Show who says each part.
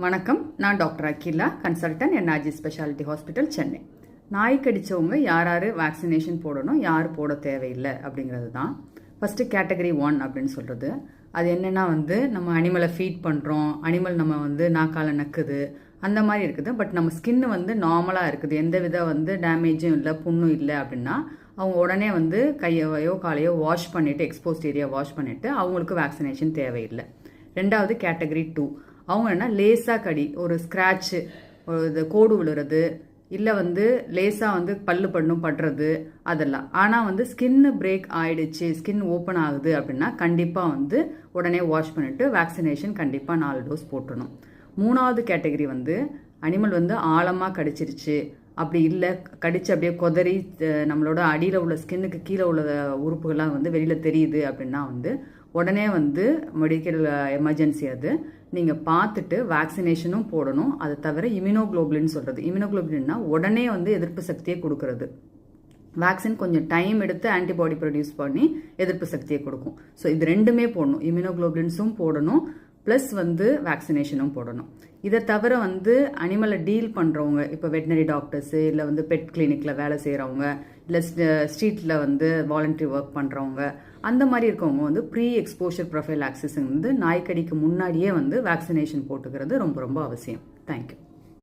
Speaker 1: வணக்கம், நான் doctor Akila, consultant NRG speciality hospital, Chennai. நாய் கடிச்சவங்க யார் யார் வேக்சினேஷன் போடணும், யார் போட தேவையில்லை அப்படிங்கிறது தான். ஃபஸ்ட்டு கேட்டகரி 1 அப்படின்னு சொல்கிறது. அது என்னென்னா நம்ம அனிமலை ஃபீட் பண்ணுறோம், அனிமல் நம்ம நாக்கால நக்குது, அந்த மாதிரி இருக்குது. பட் நம்ம ஸ்கின்னு நார்மலாக இருக்குது, எந்த வித டேமேஜும் இல்லை, புண்ணும் இல்லை அப்படின்னா அவங்க உடனே கையையோ காலையோ வாஷ் பண்ணிவிட்டு, எக்ஸ்போஸ்ட் ஏரியா வாஷ் பண்ணிவிட்டு அவங்களுக்கு வேக்சினேஷன் தேவையில்லை. ரெண்டாவது கேட்டகரி 2. அவங்க என்ன லேசாக கடி, ஒரு ஸ்க்ராட்சு, ஒரு கோடு விழுறது, இல்லை லேசாக பல்லு பண்ணும் படுறது, அதெல்லாம். ஆனால் ஸ்கின்னு பிரேக் ஆயிடுச்சு, ஸ்கின் ஓப்பன் ஆகுது அப்படின்னா கண்டிப்பாக உடனே வாஷ் பண்ணிவிட்டு வேக்சினேஷன் கண்டிப்பாக 4 டோஸ் போட்டுடணும். மூணாவது கேட்டகரி அனிமல் ஆழமாக கடிச்சிருச்சு, அப்படி இல்லை கடிச்சு அப்படியே கொதறி நம்மளோட அடியில் உள்ள ஸ்கின்னுக்கு கீழே உள்ள உறுப்புகள்லாம் வெளியில் தெரியுது அப்படின்னா உடனே மெடிக்கல் எமர்ஜென்சி. அது நீங்கள் பார்த்துட்டு வேக்சினேஷனும் போடணும். அது தவிர இம்யூனோகுளோபுலின் சொல்கிறது. இம்யூனோகுளோபுலின்னா உடனே எதிர்ப்பு சக்தியை கொடுக்கறது. வேக்சின் கொஞ்சம் டைம் எடுத்து ஆன்டிபாடி ப்ரொடியூஸ் பண்ணி எதிர்ப்பு சக்தியை கொடுக்கும். ஸோ இது ரெண்டுமே போடணும், இம்யூனோகுளோபுலின்ஸும் போடணும், ப்ளஸ் வேக்சினேஷனும் போடணும். இதை தவிர அனிமலை டீல் பண்ணுறவங்க, இப்போ வெட்டினரி டாக்டர்ஸு, இல்லை பெட் கிளினிக்கில் வேலை செய்கிறவங்க, இல்லை ஸ்ட்ரீட்டில் வாலண்டரி ஒர்க் பண்ணுறவங்க, அந்த மாதிரி இருக்கவங்க ப்ரீ எக்ஸ்போஷர் ப்ரொஃபைல் ஆக்சிஸ் நாய்க்கடிக்கு முன்னாடியே வேக்சினேஷன் போட்டுக்கிறது ரொம்ப ரொம்ப அவசியம். தேங்க்யூ.